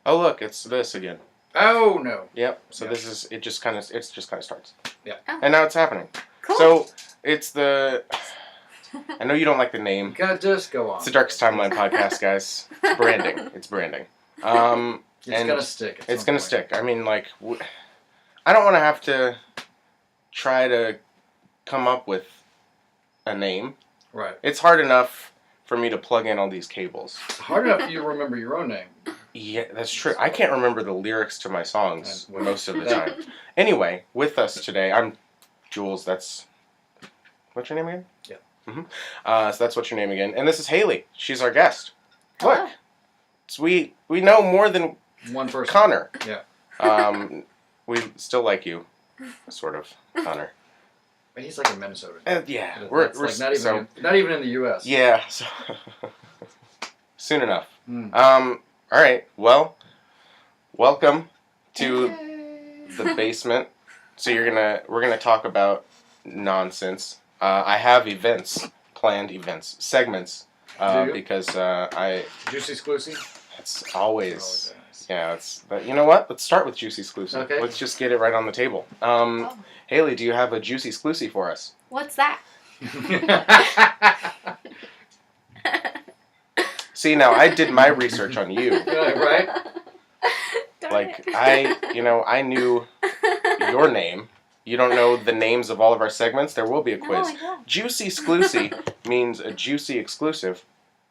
Oh look, it's this again. Oh no. Yep. So Yep. this is it. Just kind of starts. Yeah. Oh. And now it's happening. Cool. So it's the. I know you don't like the name. Just go on. It's the Darkest Timeline podcast, guys. It's branding. It's branding. It's gonna stick. It's gonna stick. I mean, like, I don't want to have to try to come up with a name. Right. It's hard enough for me to plug in all these cables. It's hard enough for you to remember your own name. Yeah, that's true. I can't remember the lyrics to my songs Well, most of the time. Anyway, with us today, I'm Jules. That's what's your name again? Yeah. So that's what's your name again, and this is Hayley. She's our guest. Hello. Look, so we know more than One person. Connor. Yeah. We still like you, sort of, Connor. But he's like in Minnesota. Yeah, We're we're like not even so not even in the U.S. yeah. So soon enough. Mm. All right. Well, welcome to the basement. So we're gonna talk about nonsense. I have planned segments, Do you? because Juicy Sclusy. it's always nice. yeah. But you know what? Let's start with Juicy Sclusy. Okay. Let's just get it right on the table. Hayley, do you have a Juicy Sclusy for us? What's that? See, now I did my research on you. Yeah, right? Darn Like it. I knew your name. You don't know the names of all of our segments. There will be a quiz. No, I don't. Juicy Sclusy means a juicy exclusive.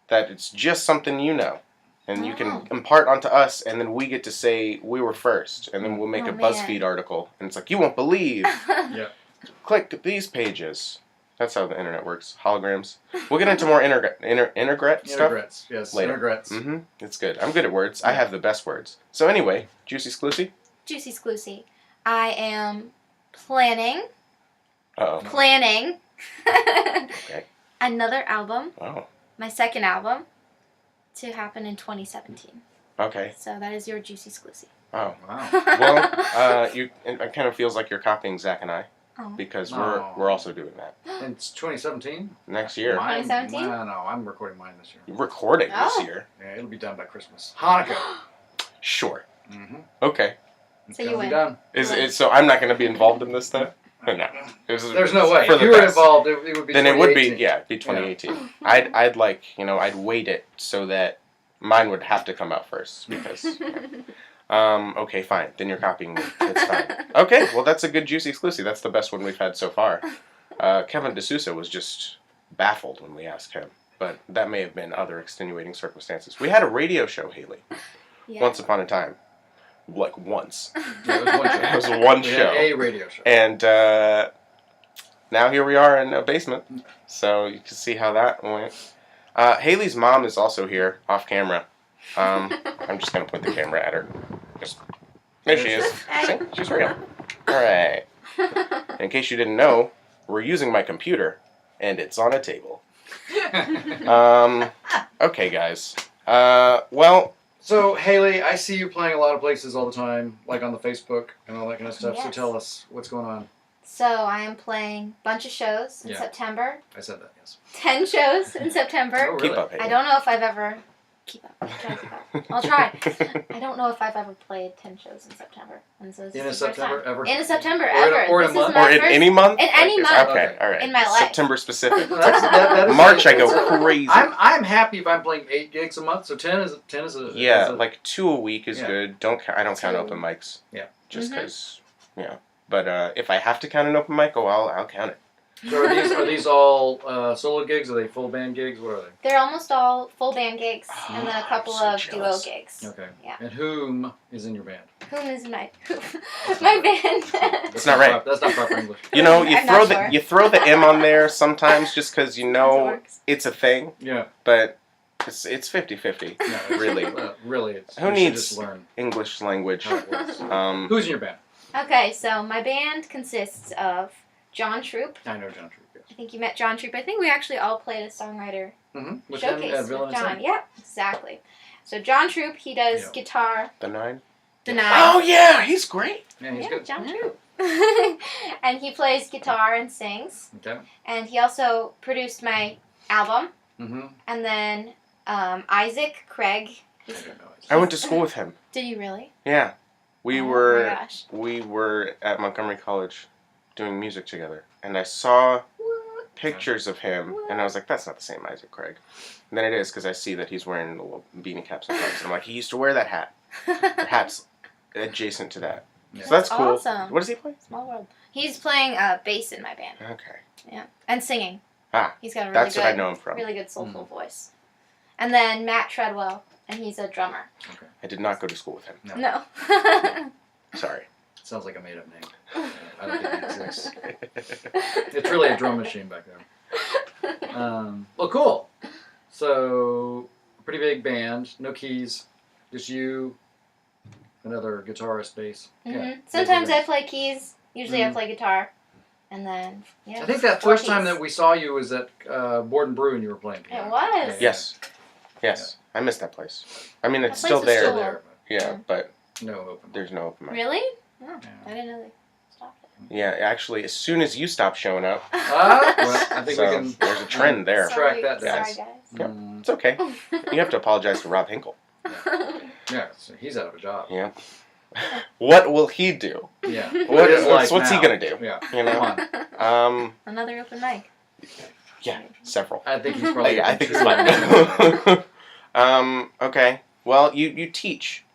That it's just something you know, and you can Oh. impart onto us, and then we get to say we were first, and then we'll make Oh, a man. BuzzFeed article, and it's like you won't believe. Yeah. Click these pages. That's how the internet works. Holograms. We'll get into more intergret stuff. Integrets. Yes. Later. Integrets. Mm-hmm. It's good. I'm good at words. I have the best words. So anyway, Juicy Sclusy. Juicy Sclusy. I am planning Uh-oh. Okay. another album, Oh. my second album, to happen in 2017. Okay. So that is your Juicy Sclusy. Oh. Wow. Well, it kind of feels like you're copying Zach and I, Oh. because Oh. we're also doing that It's 2017. next year. Mine, 2017? No, I'm recording mine this year. You're recording Oh. this year. Yeah, it'll be done by Christmas. Hanukkah. Sure. Mm-hmm. Okay. It's So you gonna be win. done. Is it so? I'm not going to be involved in this then. No. There's no way. For If the you were best. involved, it would be. Then it would be 2018. it'd be 2018. I'd like I'd wait it so that mine would have to come out first because. Okay, fine. Then you're copying me. It's fine. Okay, well that's a good Juicy Exclusive. That's the best one we've had so far. Kevin D'Souza was just baffled when we asked him, but that may have been other extenuating circumstances. We had a radio show, Hayley, Yeah. once upon a time. Like once. Yeah, it was one show. It was one We show. had a radio show. And now here we are in a basement. So you can see how that went. Hayley's mom is also here, off camera. I'm just going to point the camera at her. There she is. See? She's real. Alright. In case you didn't know, we're using my computer, and it's on a table. Okay, guys. Well... So, Hayley, I see you playing a lot of places all the time, like on the Facebook and all that kind of stuff. So Yes. tell us what's going on. So I am playing a bunch of shows in Yeah. September. I said that, yes. 10 shows in September. Oh, really? Keep up, Hayley. I don't know if I've ever... Keep up. I'll try. I don't know if I've ever played 10 shows in September. And so this In a is the first September, time. ever? In a September, Or in a- ever. or in a This is month? my Or in first- any month? In any Okay. month. Okay, alright. In my life. September specific. That is March I go that's- crazy. I'm happy if I'm playing 8 gigs a month, so 10 is a... Yeah, is a- like 2 a week is Yeah. good. I don't count 2. open mics. Yeah. Just Mhm. because, But if I have to count an open mic, I'll count it. So are these all solo gigs? Are they full band gigs? What are They're almost all full band gigs and then a Oh, couple I'm of so duo jealous. gigs. they? Okay. Yeah. And whom is in your band? Whom is my band? It's not right. That's not proper English. You know, I'm not sure. you throw the M on there sometimes just because you know works. it's a thing, Yeah. but it's 50-50. No, it's- Really. Really, it's... Who you should needs- just learn English language. how it works. Who's Who's in your band? Okay, so my band consists of John Troop. I know John Troop, yes. I think you met John Troop. I think we actually all played a songwriter Mm-hmm. With him showcase at with Villain and John. Saint? Yep, exactly. So John Troop, he does Yeah. guitar, the 9? the 9. Oh yeah, he's great. Yeah, he's Yeah, good. John Troop. And he plays guitar and sings. Okay. And he also produced my album. Mm-hmm. And then Isaac, Craig, I don't know. I went to school with him. Did you really? Yeah. We Oh were my gosh. we were at Montgomery College doing music together, and I saw pictures of him, and I was like, that's not the same Isaac Craig. And then it is, because I see that he's wearing the little beanie caps and stuff. And I'm like, he used to wear that hat. Or hats adjacent to that. Yeah. So that's cool. Awesome. What does he play? Small world. He's playing bass in my band. Okay. Yeah, and singing. Ah, He's got a really that's good, what I know him from. really good soulful voice. And then Matt Treadwell, and he's a drummer. Okay. I did not go to school with him. No. No. Sorry. Sounds like a made-up name. I don't think it exists. It's really a drum machine back there. Well, cool. So, pretty big band, no keys, just you, another guitarist, bass. Yeah. Sometimes I play keys. Usually I play guitar. And then, I think that first time that we saw you was at Board and Brew and you were playing piano. It was. Yeah. Yes. Yes. I miss that place. I mean, it's That still place is there. Still there, Yeah, but but no open. there's no open mic. Really? Oh, Yeah. I didn't know they stopped it. Yeah, actually, as soon as you stop showing up, Well, I think so we can. there's a trend there. Track that down. Sorry, guys. Yep. Mm, It's okay. You have to apologize to Rob Hinkle. yeah, so he's out of a job. Yeah. What will he do? Yeah. What's he gonna do? Yeah. You know? Come on. Another open mic. Yeah, several. I think he's probably. I think it's fine. Okay. Well, you teach.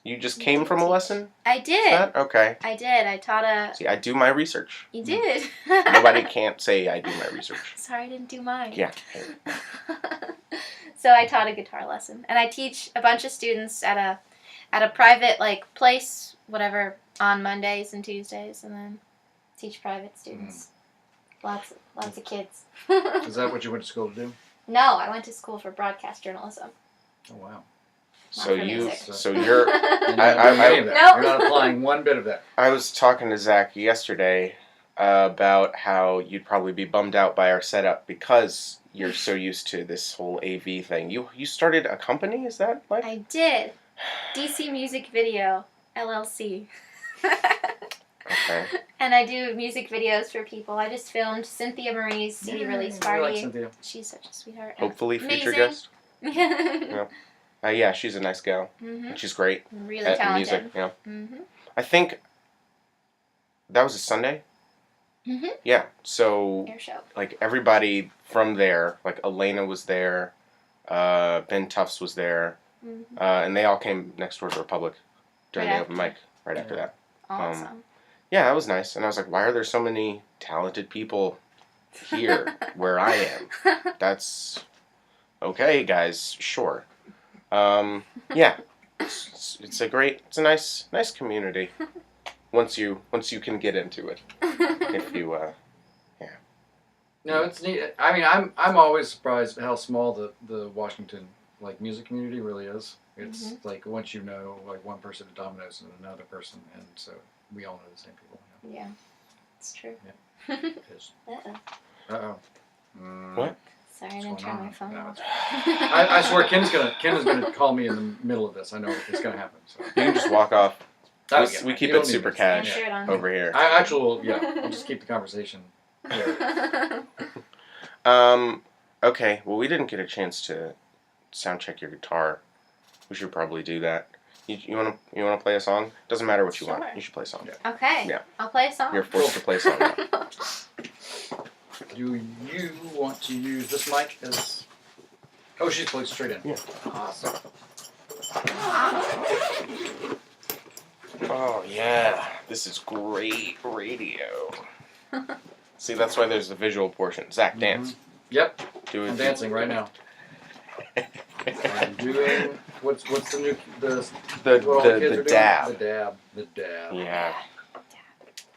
You just came from a lesson? I did. That? Okay. I did. I taught a. See, I do my research. You did. Nobody can't say I do my research. Sorry, I didn't do mine. Yeah. So I taught a guitar lesson, and I teach a bunch of students at a private place, whatever, on Mondays and Tuesdays, and then teach private students. Lots of kids. Is that what you went to school to do? No, I went to school for broadcast journalism. Oh wow. So for you, music. so you're. You're not I- doing any of that. Nope. You're not applying one bit of that. I was talking to Zach yesterday about how you'd probably be bummed out by our setup because you're so used to this whole AV thing. You started a company, is that like? I did. DC Music Video LLC. Okay. And I do music videos for people. I just filmed Cynthia Marie's CD release I like party. Cynthia. She's such a sweetheart. Hopefully, future Amazing. guest. Yeah. Yeah, she's a nice gal. Mhm. She's great Really at talented. music. Yeah. Mhm. I think that was a Sunday. Mhm. Yeah. So Air show. like everybody from there, like Elena was there, Ben Tufts was there, Mhm. and they all came next door to Republic during Right the open mic right after that. Awesome. Yeah, that was nice. And I was like, why are there so many talented people here where I am? That's okay, guys. Sure. Yeah, it's a nice community. Once you can get into it, if you No, it's neat. I mean, I'm always surprised at how small the Washington music community really is. It's like once you know one person at Domino's and another person, and so we all know the same people. Yeah, it's true. Uh-oh. What? Sorry, I What's didn't turn going my on? phone No, off. I swear Ken is gonna call me in the middle of this. I know it's gonna happen. So. you can just walk off. We keep You don't it need super this. cash Sure it on. over here. I actually will. Yeah, I'll just keep the conversation. Yeah. Okay. Well, we didn't get a chance to sound check your guitar. We should probably do that. You wanna play a song? Doesn't matter what you want. Sure. You should play a song. Yeah. Okay. Yeah. I'll play a song. You're forced to play a song now. Do you want to use this mic as? Oh, she's plugged straight in. Yeah. Awesome. Oh yeah, this is great radio. See, that's why there's the visual portion. Zach, dance. Yep, Do I'm it. dancing right now. I'm doing what's the new The what all kids are doing? dab. The dab. Yeah.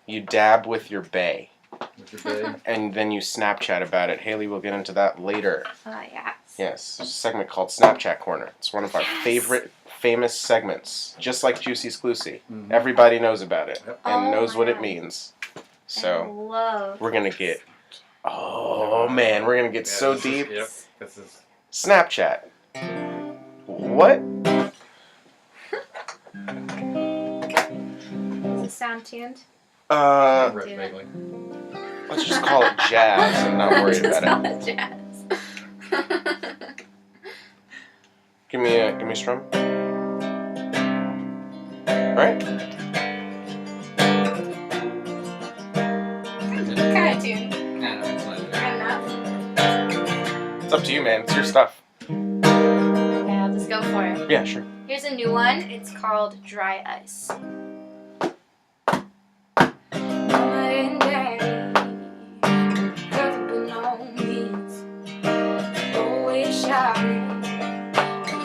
You dab with your bae, With your babe. and then you Snapchat about it. Haleyyy will get into that later. Yes. Yes, there's a segment called Snapchat Corner. It's one of our Yes. favorite famous segments, just like Juicy Exclusive. Mhm. Everybody knows about it Yep. and Oh knows my what it God. means. I So love. we're gonna get. Oh man, we're gonna get Yeah, so this is- deep. Yep. This is. Snapchat. What? Does it sound tuned? Red do vaguely. Let's just call it jazz and not worry Just about call it. it jazz. Give me a strum. Right? Kind of tune. No, it's not. Good enough. It's up to you, man. It's your stuff. Okay, I'll just go for it. Yeah, sure. Here's a new one. It's called Dry Ice. Mama and Daddy, perfect but no means. Always shouting,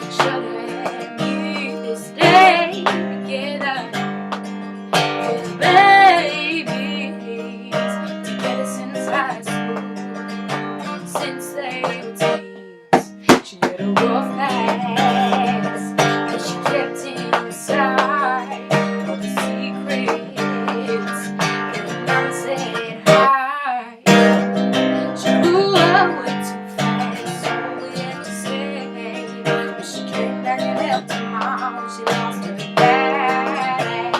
each other and me. This day together, with babies together since high school, since they were teens. She had a rough past, but she kept inside all the secrets. And mama said hi. She grew up way too fast, all we had to say. But she came back and helped her mom. She lost her dad.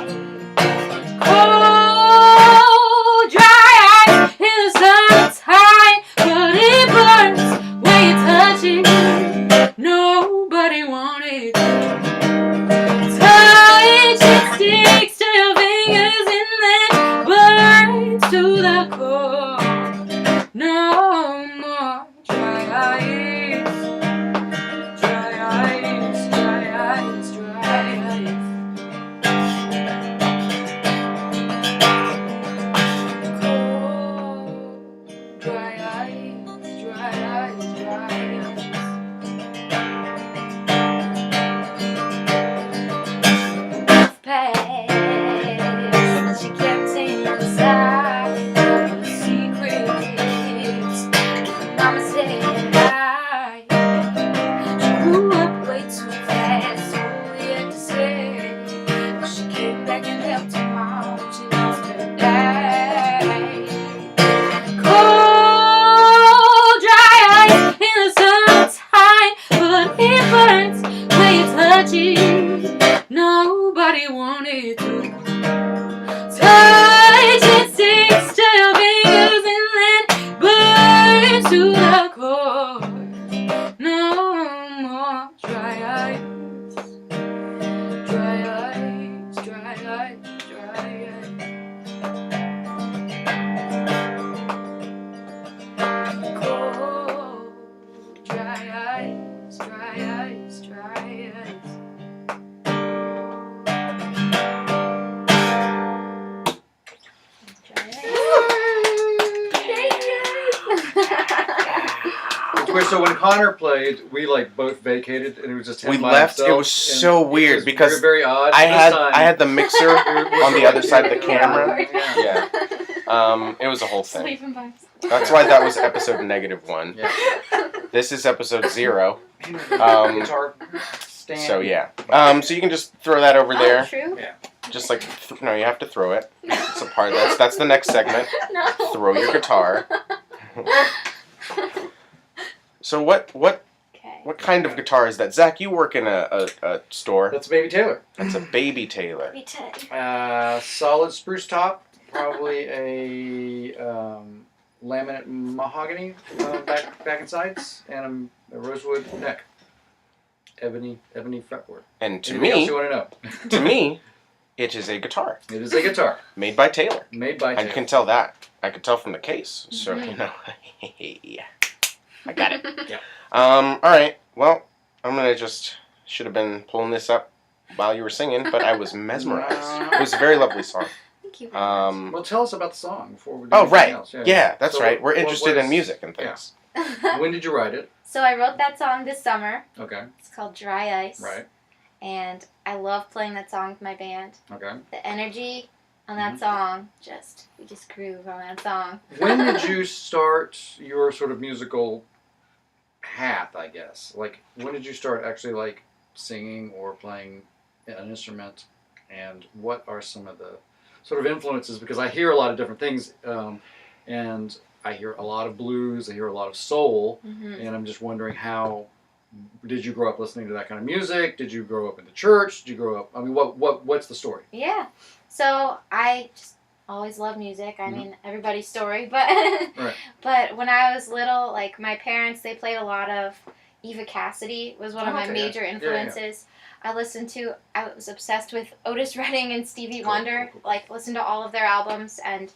Cold, dry ice in the summertime, but it burns when you touch it. Nobody wanted to touch it. Sticks to your fingers and then burns to the core. No more dry ice. Dry ice, dry ice, dry ice. Cold, dry ice, dry ice, dry ice. Past, she kept inside the secrets. Mama said hi. She grew up way too fast, all we had to say. But she came back and helped her mom. She lost her dad. Cold, dry ice in the summertime, but it burns when you touch it. Nobody wanted to touch it. Sticks to your fingers and then burns to the core. No more dry ice. Dry ice, dry ice, dry ice. Cold, dry ice, dry ice, dry ice. Wait, so when Connor played, we like both vacated, and it was just him We by left. himself, It was so and weird it was because very odd. I This had time- the mixer on the other side of the camera. Yeah. Yeah. It was a whole thing. Sleeping by That's why that was episode -1. Yeah. This is episode 0. Guitar stand. So yeah. So you can just throw that over there. Oh, true? Just like no, you have to throw it. It's a part. That's the next segment. No. Throw your guitar. So what Okay. kind of guitar is that? Zach, you work in a store. That's Baby Taylor. That's a Baby Taylor. Me too. Solid spruce top, probably a laminate mahogany back and sides, and a rosewood neck. Ebony fretboard. And to Anything else me, you want to know? to me, it is a guitar It is a guitar made by Taylor. made by I Taylor. can tell that. I could tell from the case. So you know, I got it. Yeah. All right. Well, I'm gonna should have been pulling this up while you were singing, but I was mesmerized. It was a very lovely song. Thank you very much. Well, tell us about the song before we do Oh, anything right. else. Yeah, that's So right. We're what interested was- in music and things. When did you write it? So I wrote that song this summer. Okay. It's called Dry Ice. Right. And I love playing that song with my band. Okay. The energy on that song, we just groove on that song. When did you start your sort of musical path, I guess? Like, when did you start actually, like, singing or playing an instrument? And what are some of the sort of influences? Because I hear a lot of different things, and I hear a lot of blues, I hear a lot of soul, Mm-hmm. and I'm just wondering how... Did you grow up listening to that kind of music? Did you grow up in the church? Did you grow up... I mean, what's the story? Yeah. So I just always loved music. I mean, everybody's story, but Right. but when I was little, like my parents, they played a lot of Eva Cassidy was one of my Okay, major yeah. influences. I was obsessed with Otis Redding and Stevie Cool, Wonder. cool. Like, listened to all of their albums and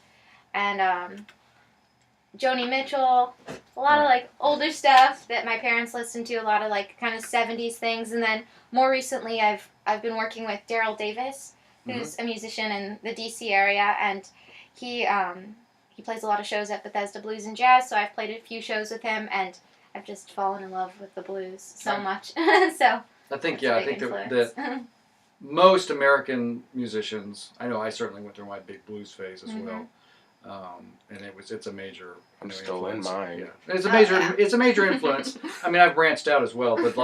Joni Mitchell. A lot of like older stuff that my parents listened to. A lot of like kind of 70s things. And then more recently, I've been working with Daryl Davis, who's a musician in the DC area, and he plays a lot of shows at Bethesda Blues and Jazz. So I've played a few shows with him, and I've just fallen in love with the blues so much. So. I think That's a I big think influence. that most American musicians, I know I certainly went through my big blues phase as well, and it's a major. I'm still in mine. Yeah, it's a major influence. I mean, I've branched out as well, but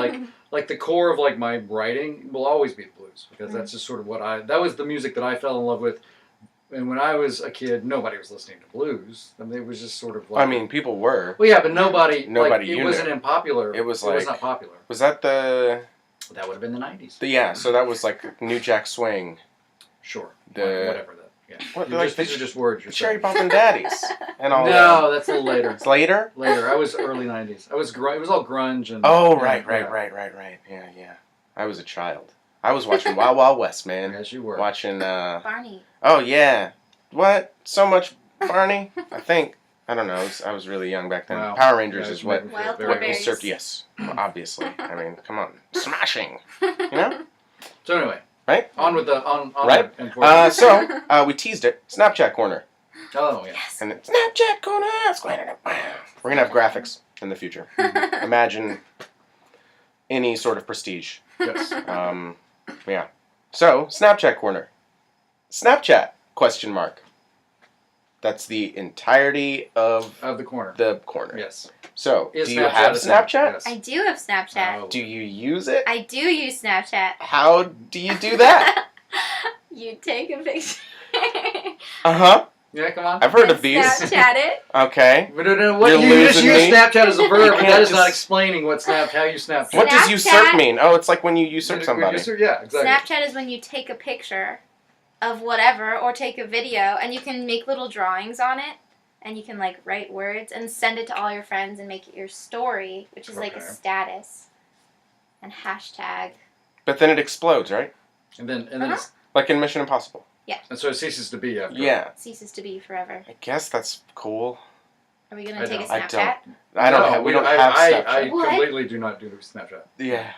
like the core of like my writing will always be blues because that's just sort of that was the music that I fell in love with. And when I was a kid, nobody was listening to blues. I mean, it was just sort of like. I mean, people were. Well, yeah, but nobody. Like, it wasn't unpopular. It was not popular. Was that the? That would have been the 90s. Yeah, so that was like New Jack Swing. Sure. The whatever that. These are just words. The Cherry Poppin' Daddies and all that. No, that's a little later. It's later. I was early 90s. It was all grunge and. Oh right. Yeah. I was a child. I was watching Wild Wild West, man. Yes, you were. Barney. Watching. Oh yeah. What? So much Barney? I think. I don't know. I was really young back then. Wow. Power Rangers is what Wild was served. Yes, obviously. I mean, come on, smashing. You know. So anyway, right? On with the right. So we teased it. Snapchat corner. Oh yeah. Yes. And then Snapchat corner. We're gonna have graphics in the future. Imagine any sort of prestige. Yes. Yeah. So Snapchat corner. Snapchat ? That's the entirety of the corner. The corner. Yes. So, Is do you have Snapchat? Yes. I do have Snapchat. Oh. Do you use it? I do use Snapchat. How do you do that? You take a picture. Uh-huh. Yeah, come on. I've heard of these. Snapchat it. Okay. But what You're you just losing use me. Snapchat as a verb, but that is just- not explaining how you Snapchat. What does usurp Snapchat- mean? Oh, it's like when you usurp somebody. Yeah, exactly. Snapchat is when you take a picture of whatever or take a video and you can make little drawings on it and you can like write words and send it to all your friends and make it your story, which is like a status and hashtag. But then it explodes, right? And then it's, Like in Mission Impossible. and so it ceases to be after. Yeah. Ceases to be forever. I guess that's cool. Are we gonna take a I Snapchat? I don't know. We don't have Snapchat. I What? completely do not do Snapchat. Yeah.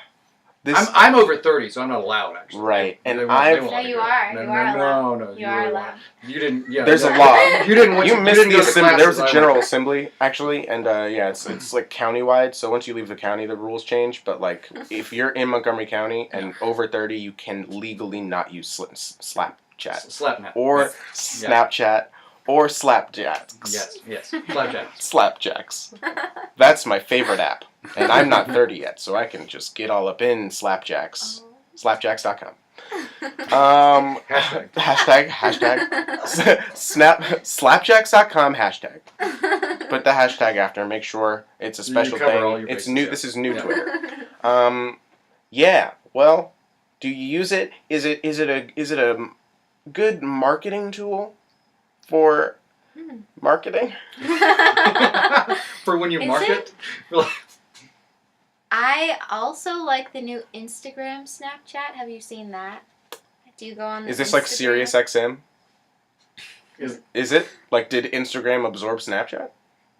I'm over 30, so I'm not allowed actually. Right, and They won't I've- let No, me you do it. are. No, You are no, allowed. no, You are allowed. You didn't. Yeah. There's no. a lot. You didn't. You missed didn't the go to assembly. There was a classes I general went. assembly actually, and yeah, it's like countywide. So once you leave the county, the rules change. But like, if you're in Montgomery County and over 30, you can legally not use Snapchat Slapnet. or Snapchat or Slapjacks. Yes. Slapjacks. Slapjacks. That's my favorite app, and I'm not 30 yet, so I can just get all up in Slapjacks. Slapjacks.com. Hashtag. Slapjacks.com hashtag. Put the hashtag after. Make sure it's a special cover all thing. your It's bases, new. yeah. This is new Twitter. Yeah. Well, do you use it? Is it a good marketing tool for marketing? For when you Is market. I also like the new Instagram Snapchat. Have you seen that? Do you go on? Is this like Instagram? Sirius XM? Is- Is it? Like, did Instagram absorb Snapchat?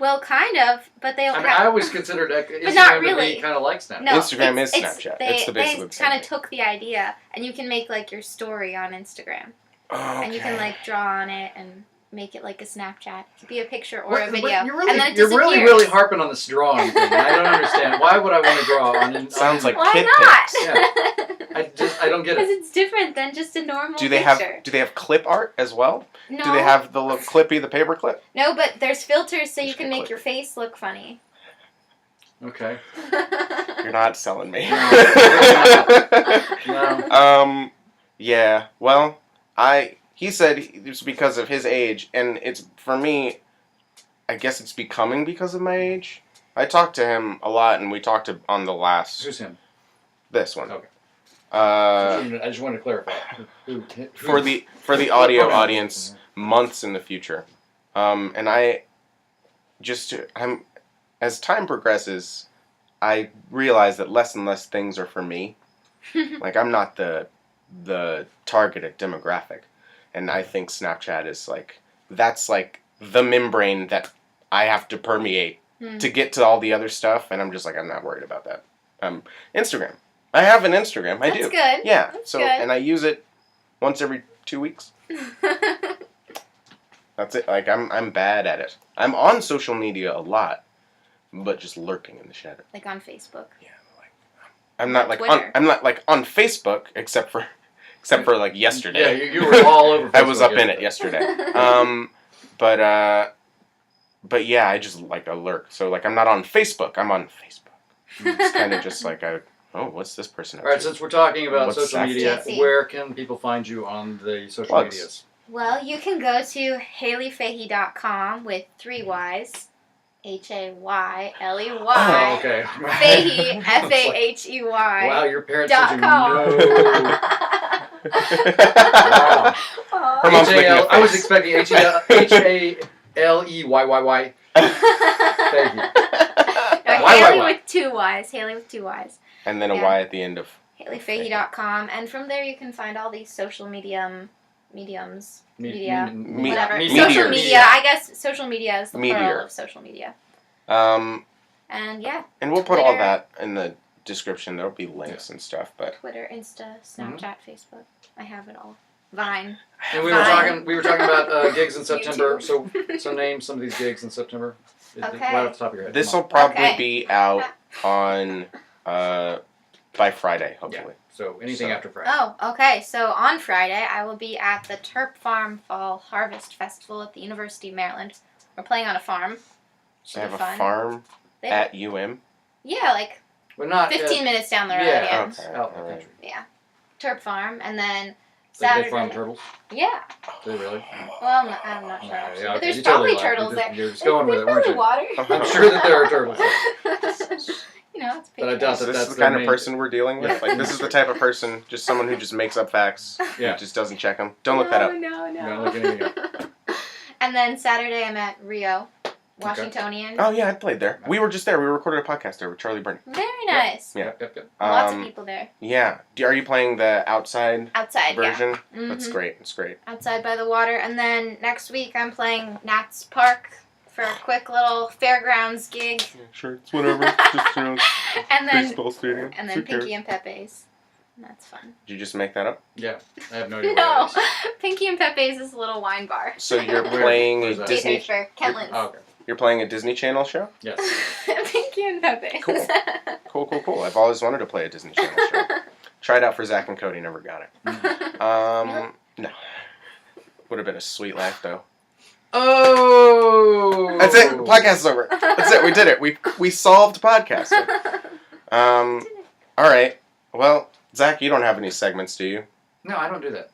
Well, kind of, but they. I mean, I always considered Instagram not to really. be kind of like Snapchat. No, Instagram it's, is it's- Snapchat. They, It's basically they the same kind of thing. took the idea, and you can make like your story on Instagram, Okay. and you can like draw on it and make it like a Snapchat. It could be a picture or a video, You're really, and then it you're disappears. really harping on this drawing thing. I don't understand. Why would I want to draw on? Sounds like Why kid not? pics. I don't get Because it. it's different than just a normal Do they picture. have clip art as well? No. Do they have the little clippy, the paper clip? No, but there's filters so you Just can a make clip. your face look funny. Okay. You're not selling me. No. Yeah. Well, he said it's because of his age, and it's for me. I guess it's becoming because of my age. I talked to him a lot, and we talked on the last Who's him? this one. Okay. Uh, I just wanted to clarify. Who- for the audio audience, months in the future, and as time progresses, I realize that less and less things are for me. Like, I'm not the targeted demographic. And I think Snapchat is, like, that's, like, the membrane that I have to permeate to get to all the other stuff. And I'm just like, I'm not worried about that. Instagram. I have an Instagram. I do. That's good. Yeah. That's so, good. and I use it once every 2 weeks. That's it. Like, I'm bad at it. I'm on social media a lot, but just lurking in the shadow. Like on Facebook. Yeah. I'm not like Twitter. I'm not like on Facebook except for like yesterday. Yeah, you were all over Facebook. I was up in it yesterday. But yeah, I just like a lurk. So like I'm not on Facebook. I'm on Facebook. It's kind of just like what's this person up All right, to? since we're talking about What's social that? media, JC. where can people find you on the social Plugs. medias? Well, you can go to HayleyFahey.com with 3 Y's. HAYLEY. Oh, okay. Fahey, FAHEY. Wow, your parents dot said you com. know. Wow. Her mom's making a I was face. expecting HALEYYY. Thank you. No, Why? Hayley with 2 Y's. Hayley with 2 Y's. And then a Yeah. Y at the end of. HayleyFahey.com. And from there you can find all these social mediums. Media. Me- Whatever. Meteors. Social media. I guess social media is the Meteor. plural of social media. And And yeah, we'll put all Twitter. that in the description. There'll be links and stuff, but Twitter, Insta, Snapchat, Facebook. I have it all. Vine. And we Fine. were talking about gigs in September. YouTube. So name some of these gigs in September. Okay. Right off the top of your head. this Come will probably Okay. be out on by Friday, hopefully. So anything So- after Friday. Oh, okay. So on Friday, I will be at the Terp Farm Fall Harvest Festival at the University of Maryland. We're playing on a farm. Should They be have fun. a farm They- at UM. Yeah, like We're not 15 minutes down the road. Yeah. Yeah. Okay. Out in the Alright. country. Yeah. Terp Farm, and then Like Saturday. they farm turtles. Yeah. Do they really? Well, I'm not sure Yeah, actually, yeah, but okay. there's You probably totally lied. turtles there. You're just going with it, weren't There's you? water. I'm sure that there are turtles there. You know, it's But I pictures. doubt Is that this that's the their kind of main- person we're dealing with? Yeah. Like, this is the type of person, just someone who just makes up facts. Yeah. Who just doesn't check them. Don't look that up. No. Don't look anything up. And then Saturday I'm at Rio, Washingtonian. Oh, yeah, I played there. We were just there. We recorded a podcast there with Charlie Burney. Very nice. Yeah. Yep. Lots of people there. Yeah. Are you playing the outside Outside, version? yeah. That's Mhm. great. It's great. Outside by the water. And then next week I'm playing Nats Park for a quick little fairgrounds gig. Yeah, sure. It's whatever. Just, And then stadium. and then Pinky and Pepe's. And that's fun. Did you just make that up? Yeah. I have no idea. No, what it is. Pinky and Pepe's is a little wine bar. So you're Where- playing where's a that? Disney. For Kentlands. Oh, okay. You're playing a Disney Channel show. Yes. Pinky and Pepe's. Cool. Cool. I've always wanted to play a Disney Channel show. Tried out for Zach and Cody, never got it. No. Would have been a sweet laugh though. Oh. That's it. Podcast is over. That's it. We did it. We solved podcasting. All right. Well, Zach, you don't have any segments, do you? No, I don't do that.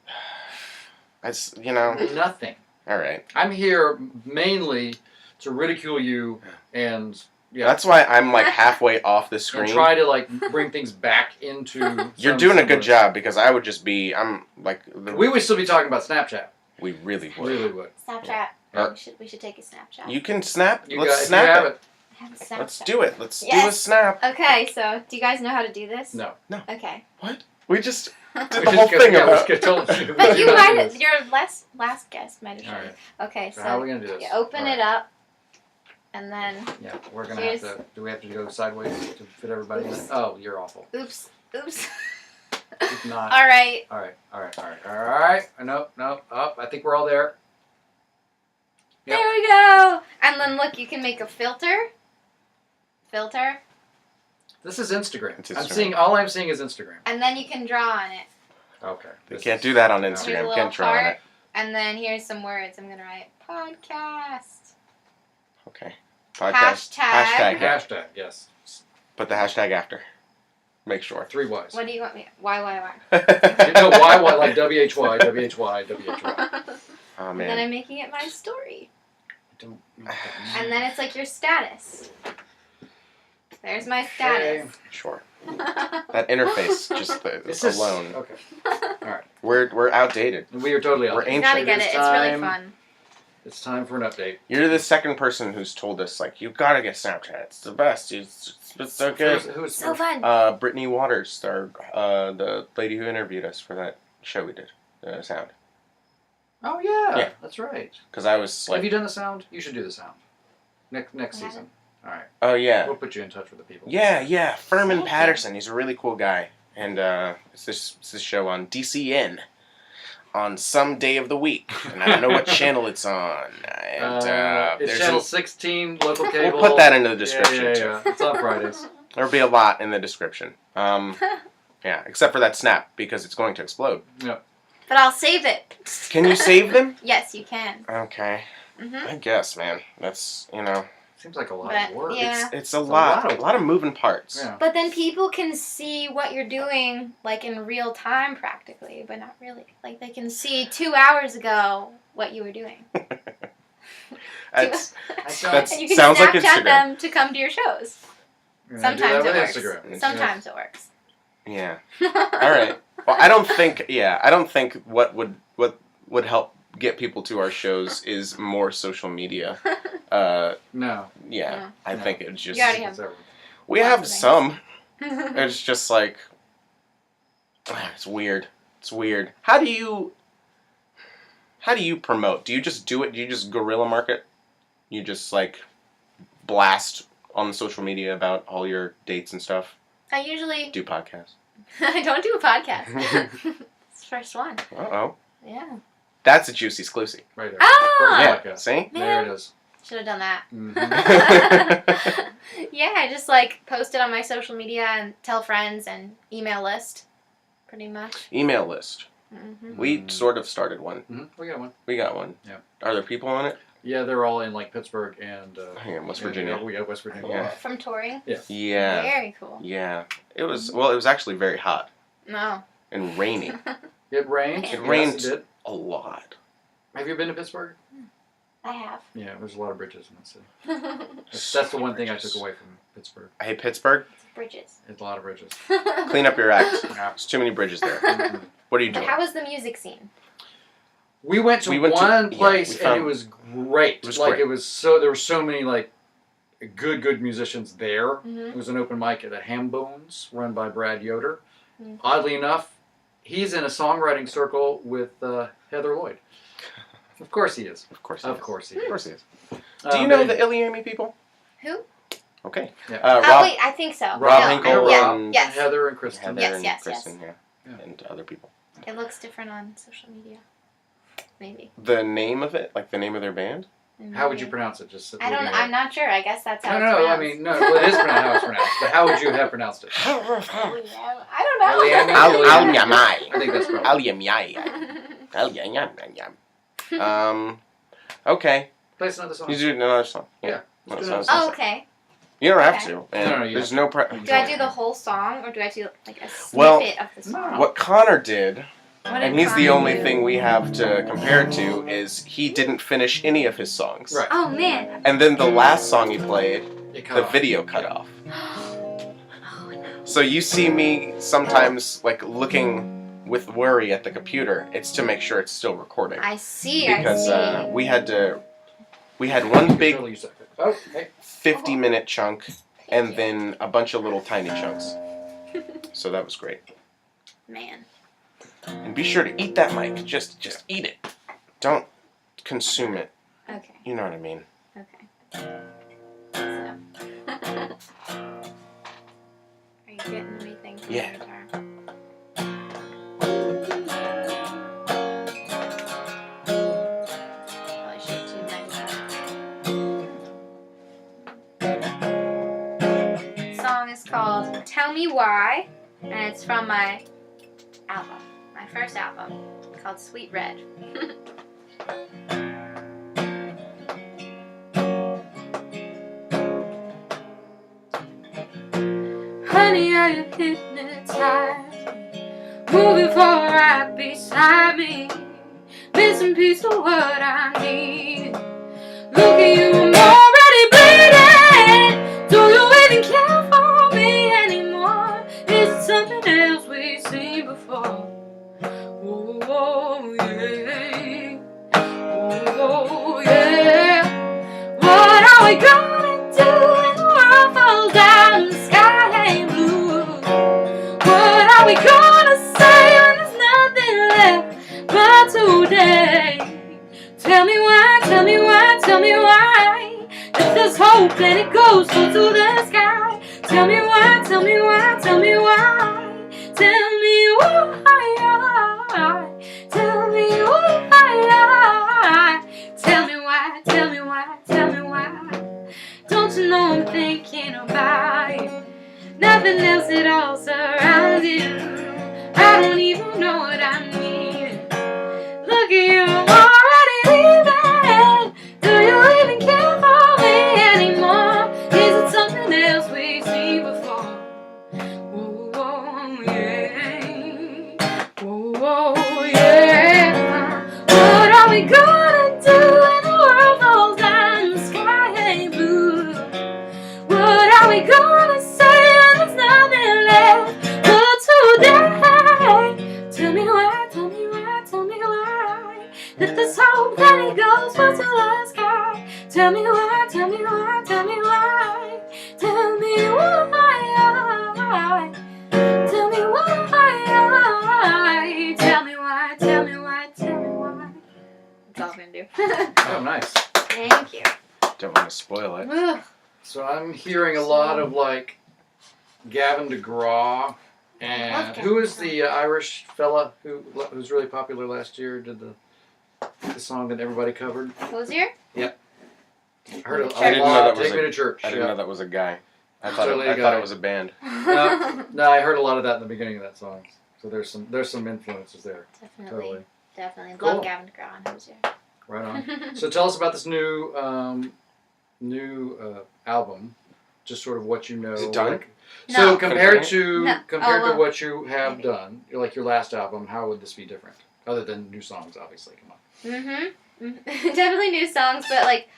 Nothing. All right. I'm here mainly to ridicule you and That's why I'm like halfway off the screen. and try to like bring things back into. You're some doing a good semblance. job because I would just be. I'm like. We would still be talking about Snapchat. We really would. Really would. Snapchat. Yeah. We should take a Snapchat. You can snap. You Let's got, snap if you have it. I have a Snapchat. Let's do it. Let's do a Yes. snap. Okay, so do you guys know how to do this? No. Okay. We just did We the whole just thing yeah, we about. just told you. But you Not might do have, this. your last guest might have All shown. right. Okay, So how are we gonna do this? you open All it right. up, and then Yeah, we're gonna Here's- have to. Do we have to go sideways to fit everybody in? Oh, you're awful. oops. If not. All right. All right. No. Oh, I think we're all there. Yep. There we go. And then look, you can make a filter. This is Instagram. It's I'm Instagram. seeing. All I'm seeing is Instagram. And then you can draw on it. Okay. You This can't is- do that on Here's a Instagram. little Can't draw on heart. it. And then here's some words. I'm gonna write podcast. Okay. Podcast. Hashtag. Yeah. Hashtag. Yes. Put the hashtag after. Make sure. 3 Ys. What do you want me? Why? You know why like WHY. Oh And then man. I'm making it my story. Don't. And then it's like your status. There's my status. Sure. That interface just This is alone. okay. We're outdated. We are totally We're out. You gotta ancient. get it. It's It's really time. fun. It's time for an update. You're the second person who's told us, like, you gotta get Snapchat. It's the best. It's so good. Who's So fun. Brittany Waters, the lady who interviewed us for that show we did, sound. Oh yeah, Yeah. that's right. Because I was Have like, you done the sound? You should do the sound. Next I haven't. season. All right. oh yeah, We'll put you in touch with the people. yeah, Furman Thank you. Patterson. He's a really cool guy, and it's this show on DCN on some day of the week, and I don't know what channel it's on. And It's there's channel 16, local cable. we'll put that into the description too. Yeah. It's on Fridays. There'll be a lot in the description. Yeah, except for that snap because it's going to explode. Yep. But I'll save it. Can you save them? Yes, you can. Okay, Mhm. I guess, man. That's Seems like a lot But, of work. yeah. it's a lot of moving parts. Yeah. But then people can see what you're doing, like in real time, practically, but not really. Like they can see 2 hours ago what you were doing. That's That's And you can sounds like Snapchat Instagram. them to come to your shows. We're gonna do Sometimes that it with works. Instagram. Sometimes it works. Yeah. All right. Well, I don't think what would help get people to our shows is more social media. No. Yeah. I No. think it's just You already have- It's over. we lots have of things. some. It's just like it's weird. It's weird. How do you promote? Do you just do it? Do you just guerrilla market? You just like blast on social media about all your dates and stuff? I usually Do podcasts? I don't do a podcast. It's the first one. Uh-oh. Yeah. That's a juicy exclusive. Right there. Ah! First Yeah. podcast. See? There it is. Should have done that. Mhm. Yeah, I just like post it on my social media and tell friends and email list, pretty much. Email list. Hmm We sort of started one. We got one. We got one. Yeah. Are there people on it? Yeah, they're all in like Pittsburgh and Yeah, West Virginia. We got West Virginia. Yeah. From touring. Yeah. Very cool. Yeah. It was actually very hot No. and raining It rained. It rained. Yes, it did. a lot. Have you been to Pittsburgh? I have. Yeah, there's a lot of bridges in that city. That's the one thing I took away from Pittsburgh. I hate Pittsburgh. Bridges. It's a lot of bridges. Clean up your act. Yeah. There's too many bridges there. Mhm. What are you But doing? how was the music scene? We went to We one yeah, place we and found- it was great. It was like great. it was so there were so many like good musicians there. Mhm. It was an open mic at the Ham Bones run by Brad Yoder. Mhm. Oddly enough, he's in a songwriting circle with Heather Lloyd. Of course he is. Of course he Of is. course he Of is. course he is. Do you know the Haleyyy people? Who? Okay. Yeah. Oh, Rob, wait, I think so. Rob No, Hinkle, yeah. Rob, Yes. Heather and Kristen. Heather Yes, and yes, Kristen, Yeah. and other people. It looks different on social media. Maybe. The name of it, like the name of their band? How would you pronounce it? Just I don't. I'm not sure. I guess that's how. No, it's no. I pronounced. mean, no. Well, it is pronounced how it's pronounced. But how would you have pronounced it? I don't know. Haleyyy. I think that's probably. Okay. Play us another song. You do another song. Yeah. No, Let's do sounds- another Oh, okay. You don't have Okay. to. And No, you there's have no Do I do the whole song or do I do like a snippet Well, of the song? What Connor did, What did and he's the Connor only do? thing we have to compare it to, is he didn't finish any of his songs. Right. Oh man. And then the last song he played, It cut the off. video cut off. Oh no. So you see me sometimes like looking with worry at the computer. It's to make sure it's still recording. I see. Because I see. we had one big Control, you suck it. Oh, hey. 50-minute chunk and then a bunch of little tiny chunks. So that was great. Man. And be sure to eat that mic. Just eat it. Don't consume it. Okay. You know what I mean. Okay. So. Are you getting anything from Yeah. the guitar? Probably should tune that down. The song is called Tell Me Why, and it's from my album, my first album, called Sweet Red. Honey, are you hypnotized? Moving forward right beside me, missing piece of what I need. Look at you, I'm already bleeding. Do you even care for me anymore? Is it something else we've seen before? Oh, yeah. Oh, yeah. whole planet goes full to the sky. Tell me why, tell me why, tell me why. Tell me why. Tell me why. Tell me why, tell me why, tell me why. Don't you know I'm thinking about you? Nothing else at all surrounds you. I don't even know what I need. Look at you, I'm already leaving. Do you even care for me anymore? Is it something else we see before? Whoa, whoa, yeah. Whoa, whoa, yeah. What are we gonna do when the world falls down and the sky ain't blue? What are we gonna say when there's nothing left for today? Tell me why, tell me why, tell me why. That this whole planet goes full to the sky. Tell me why, tell me why, tell me why. Tell me why. Tell me why. Tell me why, tell me why, tell me why. That's all I'm gonna do. Oh, nice. Thank you. Don't want to spoil it. Ugh. So I'm hearing a lot of like Gavin DeGraw, and who is the Irish fella who's really popular last year? Did the song that everybody covered? Hosier? I heard a I didn't know that lot. was Take me to church. I didn't know that was a guy. I thought Totally it, a I thought guy. it was a band. No, I heard a lot of that in the beginning of that song. So there's some influences there. Definitely. Totally. Definitely. Cool. Love Gavin DeGraw and Hosier. Right on. So tell us about this new album. Just sort of what you know. Is it done? Like, so No. compared to No. compared Oh, to well, what you have maybe. done, like your last album, how would this be different? Other than new songs, obviously. Come on. Definitely new songs, but like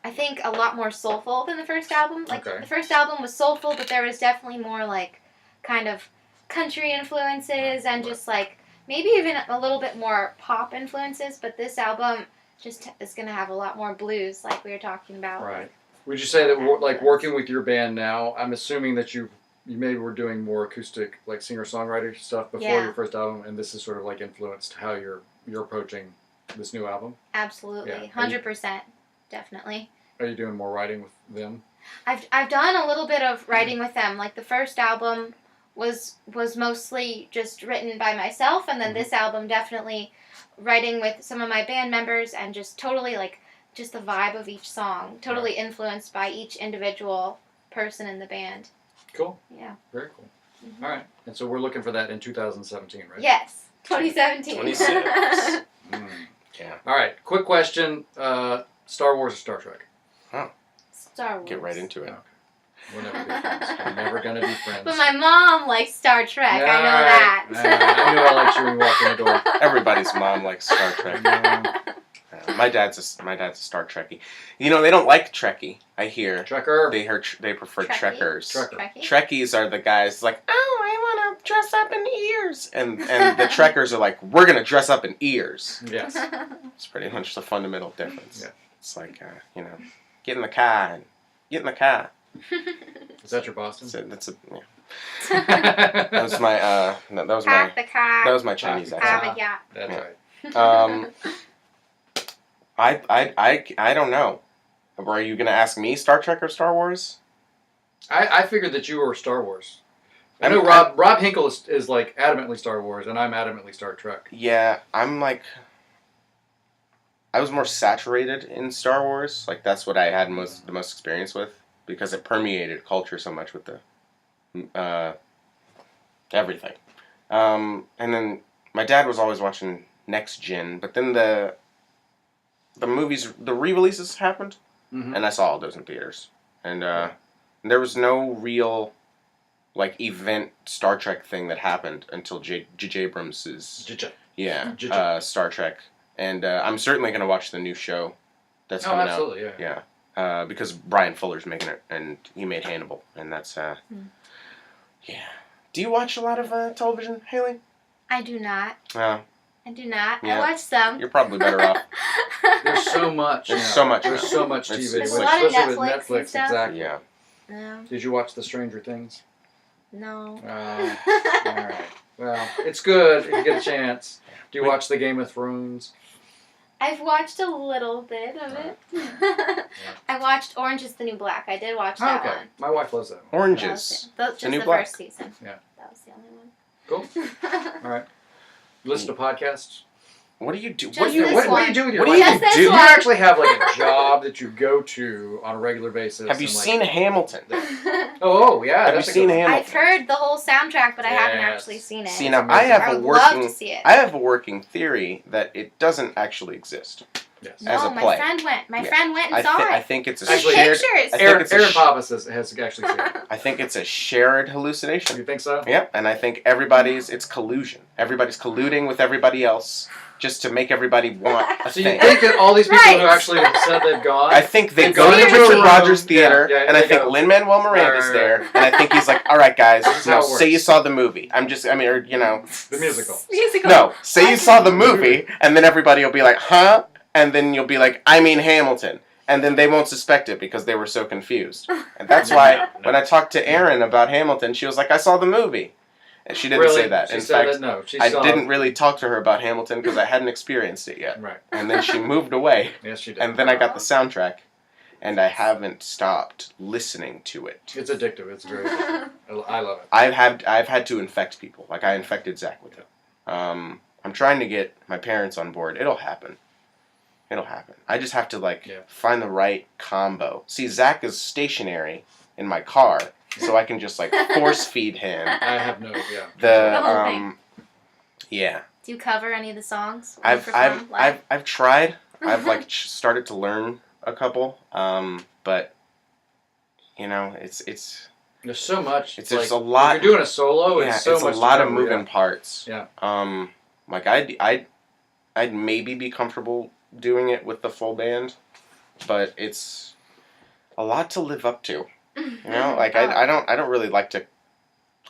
I think a lot more soulful than the first album. Like Okay. the first album was soulful, but there was definitely more like kind of country influences and just like maybe even a little bit more pop influences. But this album just is gonna have a lot more blues, like we were talking about. Right. Would you say that like working with your band now? I'm assuming that you maybe were doing more acoustic, like singer-songwriter stuff before Yeah. your first album, and this is sort of like influenced how you're approaching this new album. Absolutely, Yeah. 100%, definitely. Are you doing more writing with them? I've done a little bit of writing with them. Like the first album was mostly just written by myself, and then this album definitely writing with some of my band members and just totally like just the vibe of each song, totally influenced by each individual person in the band. Cool. Yeah. Very cool. All right. And so we're looking for that in 2017, right? Yes, 2017. 26. Yeah. All right. Quick question: Star Wars or Star Trek? Star Wars. Get right into it. Okay. We'll never be friends. We're never gonna be friends. But my mom likes Star Trek. I know that. I knew I liked you when you walked in the door. Everybody's mom likes Star Trek. No. My dad's a Star Trekkie. You know, they don't like Trekkie. I hear Trekker. they prefer Trekkie? Trekkers. Trekker. Trekkie? Trekkies are the guys like, oh, I want to dress up in ears, and the Trekkers are like, we're gonna dress up in ears. Yes. It's pretty much the fundamental difference. Yeah. It's like, get in the car and get in the car. Is that your Boston? That was my that was my Pack the car. that was my Chinese Pack accent. Have a yacht. That's Yeah. right. I don't know. Were you gonna ask me Star Trek or Star Wars? I figured that you were Star Wars. I know Rob Hinkle is like adamantly Star Wars, and I'm adamantly Star Trek. Yeah, I'm like. I was more saturated in Star Wars. Like that's what I had the most experience with because it permeated culture so much with the everything. And then my dad was always watching Next Gen, but then the movies, the re-releases happened, and I saw all those in theaters. And there was no real like event Star Trek thing that happened until J.J. Abrams's Star Trek. And I'm certainly going to watch the new show that's coming out. Absolutely, Yeah. Because Brian Fuller's making it, and he made Hannibal, and that's, yeah. Do you watch a lot of television, Hayley? I do not. No. I do not. Yeah. I watch some. You're probably better off. There's so much. There's now. so much There's now. so much It's- TV, it's a lot of especially with Netflix and Netflix. stuff. Exactly. Yeah. No. Did you watch the Stranger Things? No. All right. Well, it's good if you get a chance. Do you watch the Game of Thrones? I've watched a little bit of it. I watched Orange is the New Black. I did watch that one. My wife loves that one. Oranges. Just The New the Black. first season. Yeah. That was the only one. Cool. All right. Listen to podcasts. What do you do? Just What do you? this What one. do you do with your What do you life? Just do? this You one. actually have like a job that you go to on a regular basis. Have you and, like, seen Hamilton? Oh yeah. Have you that's a seen good one. Hamilton? I've heard the whole soundtrack, but I haven't Yes. actually seen it. See, now It's I have I a would love working. to see it. I have a working theory that it doesn't actually exist. Yes. as no, a play. my friend went. My Yeah. friend went and I saw I it. think it's a There's Actually, shared. pictures. I think Aaron, it's a Aaron sh- Papa has actually seen it. I think it's a shared hallucination. You think so? Yep, and I think it's collusion. Everybody's colluding with everybody else just to make everybody want a So you thing. think that all these people Right. who actually said they've gone? I think they It's go to the weird. Richard Rogers Yeah, Theater, yeah, and I they think go. Lin-Manuel Miranda's Right. there, and I think he's like, all right, guys, This is now how it say you works. saw the movie. Or, The musical. Musical. no, say you saw the movie, and then everybody will be like, huh? And then you'll be like, I mean Hamilton. And then they won't suspect it because they were so confused. And that's why No. when I talked to Erin about Hamilton, she was like, I saw the movie. And she didn't Really? say that. She In said fact, that no. She I saw didn't really talk to her about Hamilton because I hadn't experienced it yet. Right. And then she moved away, Yes, she did. and then I got the soundtrack, and I haven't stopped listening to it. It's addictive. It's very addictive. I love it. I've had to infect people. Like I infected Zach with it. I'm trying to get my parents on board. It'll happen. I just have to find the right combo. See, Zach is stationary in my car, so I can just force feed him I have no. Yeah. The whole thing. Yeah. Do you cover any of the songs? when you I've perform live? tried. I've started to learn a couple. But it's There's so much. It's just a lot. If you're doing a solo. yeah, It's so it's much. a lot to of cover, moving yeah. parts. Yeah. I'd maybe be comfortable doing it with the full band, but it's a lot to live up to. I don't really like to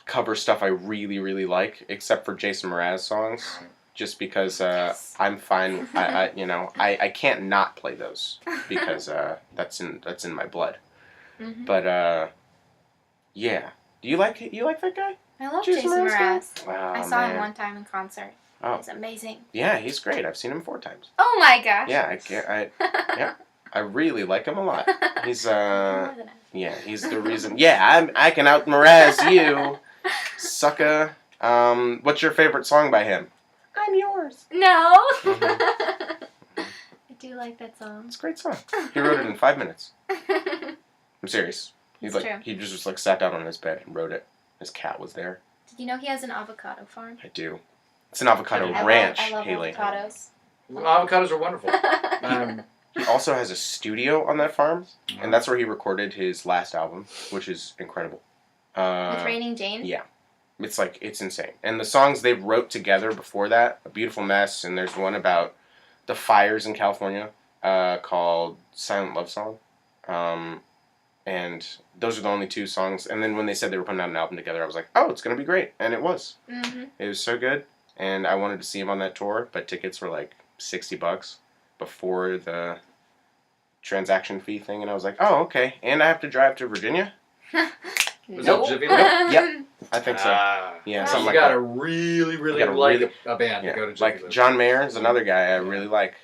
cover stuff I really, really like, except for Jason Mraz songs, just because I'm fine. I can't not play those because that's in my blood. Mhm. But yeah. Do you like that guy? I love Jason Jason Mraz? Mraz. Wow, I saw him man. one time in concert. Oh. It's amazing. Yeah, he's great. I've seen him 4 times. Oh my gosh. Yeah, I really like him a lot. He's More than yeah, he's the reason. Yeah, I can out Mraz you, sucker. What's your favorite song by him? I'm yours. No. Mhm. I do like that song. It's a great song. He wrote it in 5 minutes. I'm serious. He's It's like true. he just sat down on his bed and wrote it. His cat was there. Did you know he has an avocado farm? I do. It's an avocado I ranch, I love Hayley. avocados. Avocados are wonderful. He also has a studio on that farm, and that's where he recorded his last album, which is incredible. With Raining Jane? Yeah. It's insane. And the songs they wrote together before that, A Beautiful Mess, and there's one about the fires in California called Silent Love Song. And those are the only 2 songs. And then when they said they were putting out an album together, I was like, oh, it's going to be great. And it was. Mm-hmm. It was so good. And I wanted to see him on that tour, but tickets were like $60 before the transaction fee thing. And I was like, oh, okay. And I have to drive to Virginia? Was Nope. that Jiffy Lube? Yep. I think so. Yeah, Wow. something You like gotta that. really, really You gotta like really- a band Yeah, to go to Jiffy like Lube. John Mayer is another guy I Yeah. really like,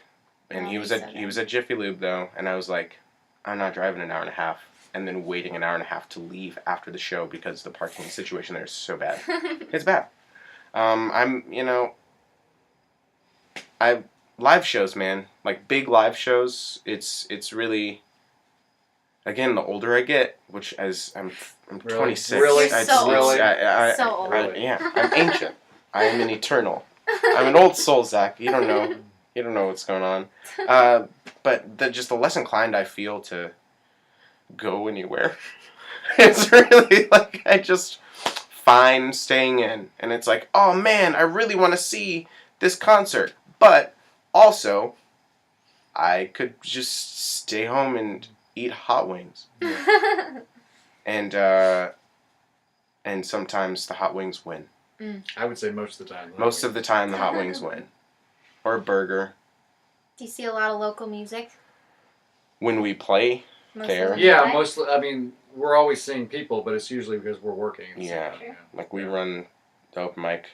and Oh, he was he's at so he was at Jiffy Lube though, and I was like, I'm not driving an hour and a half, and then waiting an hour and a half to leave after the show because the parking situation there is so bad. It's bad. I live shows, man, like big live shows. It's really. Again, the older I get, which as I'm Really? 26. Really? You're so old. I, So old. yeah, I'm ancient. I am an eternal. I'm an old soul, Zach. You don't know. You don't know what's going on. But just the less inclined I feel to go anywhere. It's really like I just find staying in. And it's like, oh man, I really want to see this concert. But also, I could just stay home and eat hot wings. And sometimes the hot wings win. I would say most of the time. Most of the time, the hot wings win. Or a burger. Do you see a lot of local music? When we play, Mostly There. when you Yeah, play? mostly. I mean, we're always seeing people, but it's usually because we're working. and Yeah. stuff, like we run the open mic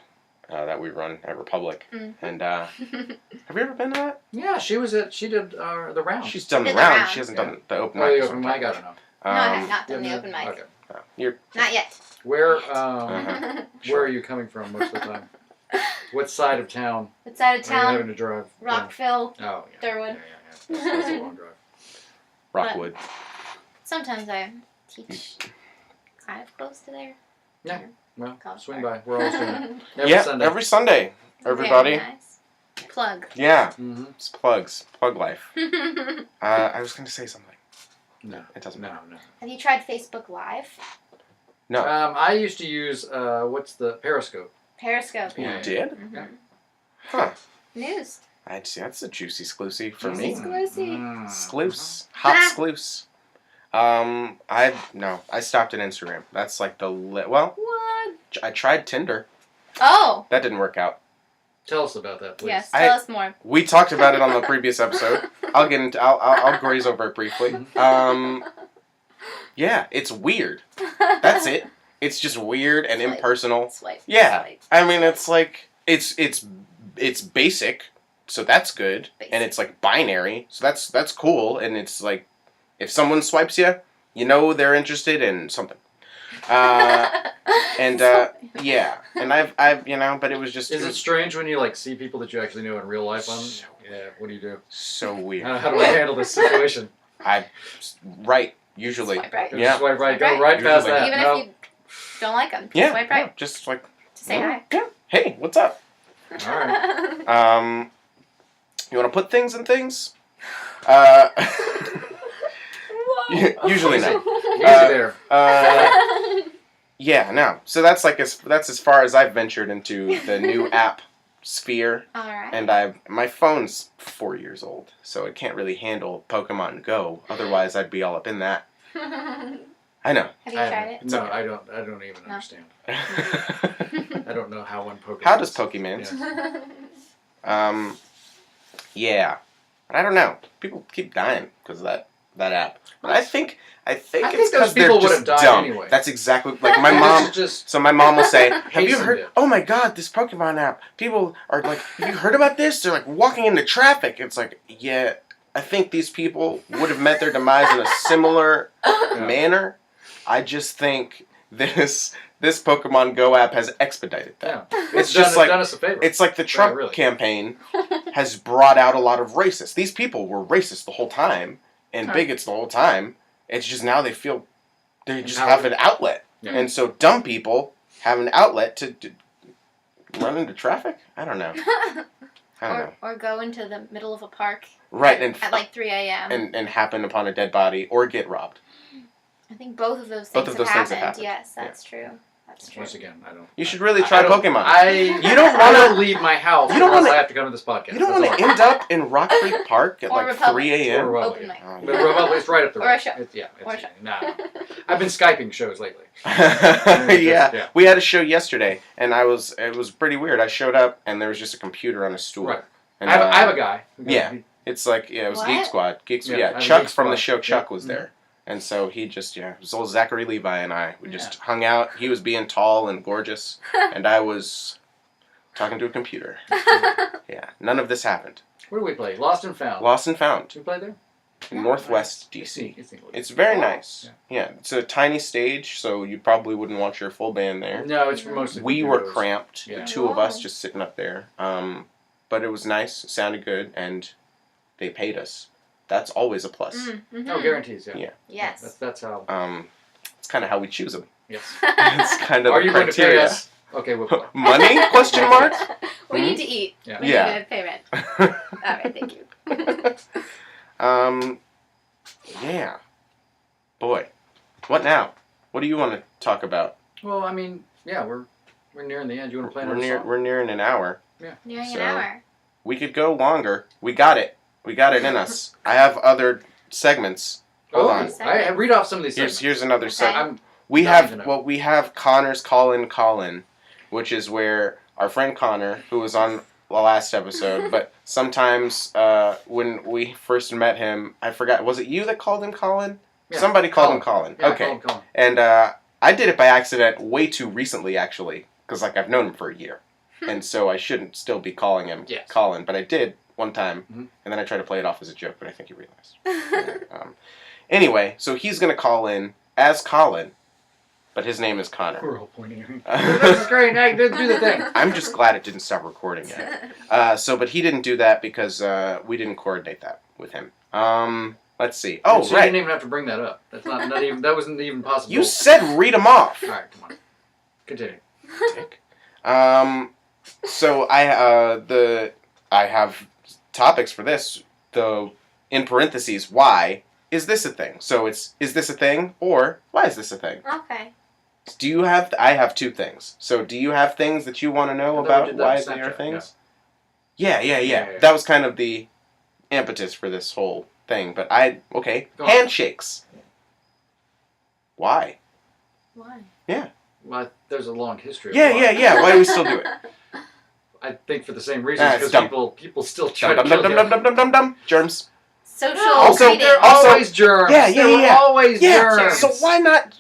that we run at Republic. Mm. And have you ever been to that? Yeah, she did the round. She's done the Did the round. round. She hasn't done the open Oh, mic. the open mic, I don't know. No, I have not done the open mic. Okay. You're Not yet. Where Sure. are you coming from most of the time? What side of town What side of are you having town? to drive? Rockville. Oh, yeah. Durwood. Yeah. That's a long drive. Rockwood. Sometimes I teach kind of close to there. Yeah. Well, College swing Park. by. We're always doing it. Every Yeah, Sunday. every Sunday. Everybody. Very nice. Plug. Yeah, Mm-hmm. it's plugs. Plug life. I was going to say something. No. It doesn't matter. No. Have you tried Facebook Live? No. I used to use, what's the Periscope? Periscope. You Yeah. did? Mhm. Huh. News. I'd say that's a juicy exclusive for Juicy me. exclusive. Exclusive. Hot exclusive. I stopped at Instagram. That's like the well, What? I tried Tinder. Oh. That didn't work out. Tell us about that, please. Yes. Tell us more. We talked about it on the previous episode. I'll graze over it briefly. Yeah, it's weird. That's it. It's just weird and Swipe. impersonal. Swipe. Yeah. Swipe. I mean, it's like it's basic, so that's good, Basic. and it's like binary, so that's cool, and it's like if someone swipes you, you know they're interested in something. And yeah, and I've but it was just Is it strange when you like see people that you actually know in real life on? So Yeah. What do you do? so weird. How do I handle this situation? Usually. Swipe right. Yeah. Swipe right. Swipe Go right past Usually. that. Even No. if you don't like them, Yeah. swipe right Just like to say hi. Yeah. Hey, what's up? All right. You want to put things in things? Whoa. Usually not. Easy there. Yeah, no. So that's as far as I've ventured into the new app sphere, All right. and my phone's 4 years old, so it can't really handle Pokemon Go. Otherwise, I'd be all up in that. I know. Have you tried it? It's No, okay. I don't even No. understand. I don't know how one Pokemon. How does Pokemon? Yeah. Yeah, but I don't know. People keep dying because of that app. But I think it's think because those they're people just would've died dumb. anyway. That's exactly like my This mom. is just So my mom will say, "Have you Hastened heard? it. Oh my God, this Pokemon app! People are like, have you heard about this? They're like walking into traffic. It's like, yeah, I think these people would have met their demise in a similar manner. I just think this Pokemon Go app has expedited that. yeah. It's just like done us a favor. it's like the Trump really. campaign has brought out a lot of racists. These people were racist the whole time and Huh. bigots the whole time. It's just now they feel they just Now- have an outlet. Yeah. And so dumb people have an outlet to run into traffic? I don't know. I don't know. Or go into the middle of a park Right, and at like 3 a.m. and happen upon a dead body or get robbed. I think both of those Both things, of those have, things happened. have happened. Yes, that's true. That's true. Once again, I don't. You should really try I don't- Pokemon. You don't I wanna- don't leave my house you don't unless wanna- I have to come to this podcast. You don't That's want to all. end up in Rock Creek Park at Or like Republic. 3 Or a.m. Republic. Open mic. Oh, But yeah. Republic's right up the road. Or a show. It's Or a show. nah. I've been Skyping shows lately. yeah. Yeah. We had a show yesterday, and it was pretty weird. I showed up, and there was just a computer on a stool. Right. And, I have a guy. yeah. It's like, it was What? Geek Squad. Yeah, I Yeah, have Chuck Geek from the Squad. show Chuck Yeah. was there. And so he just, it was old Zachary Levi and I. We just Yeah. hung out. He was being tall and gorgeous, and I was talking to a computer. Yeah, none of this happened. Where do we play? Lost and Found. Lost and Found, Do we play there? in Northwest DC. It's It's very Cool. nice. Yeah, it's a tiny stage, so you probably wouldn't want your full band there. No, it's for mostly. We were computers. cramped, Yeah. the two of us Wow. just sitting up there. But it was nice, it sounded good, and they paid us. That's always a plus. Mm-hmm. Oh, guarantees. Yeah. Yeah. Yes. That's how. It's kind of how we choose them. Yes. It's kind of Are the you going to pay criteria. us? Okay, we'll play. Money? Question mark? We need to eat. Yeah. We Yeah. need to pay rent. All right, thank you. Yeah. Boy, what now? What do you want to talk about? Well, I mean, yeah, we're nearing the end. You want to play another song? We're nearing an hour. Nearing So- an hour. We could go longer. We got it. We got it in us. I have other segments. Hold on. I read off some of these. Here's another Okay. segment. We Not have even we have Connor's call-in, which is where our friend Connor, who was on the last episode, but sometimes when we first met him, I forgot, was it you that called him Colin? Yeah, Somebody called him Colin. Yeah, Okay. Colin. And I did it by accident way too recently, actually, because like I've known him for a year. and so I shouldn't still be calling him Yes. Colin, but I did one time, Mhm. and then I tried to play it off as a joke, but I think he realized. Anyway, so he's going to call in as Colin, but his name is Connor. We're all pointing at me. This is great. Hey, do the thing. I'm just glad it didn't stop recording yet. But he didn't do that because we didn't coordinate that with him. Let's see. Oh, so right. You didn't even have to bring that up. That's not even. That wasn't even possible. You said read them off. All right, come on. Continue. Dick. So I have topics for this. Though in parentheses, why is this a thing? So it's is this a thing or why is this a thing? Okay. Do you have? I have two things. So do you have things that you want to know about why they are things? Yeah. That was kind of the impetus for this whole thing. But handshakes. Why? Why? Yeah. Well, there's a long history. Yeah. Why do we still do it? I think for the same reasons, because people still try to Dum. Germs. Social Also- greeting. They're always germs. Yeah. They're always germs. So why not?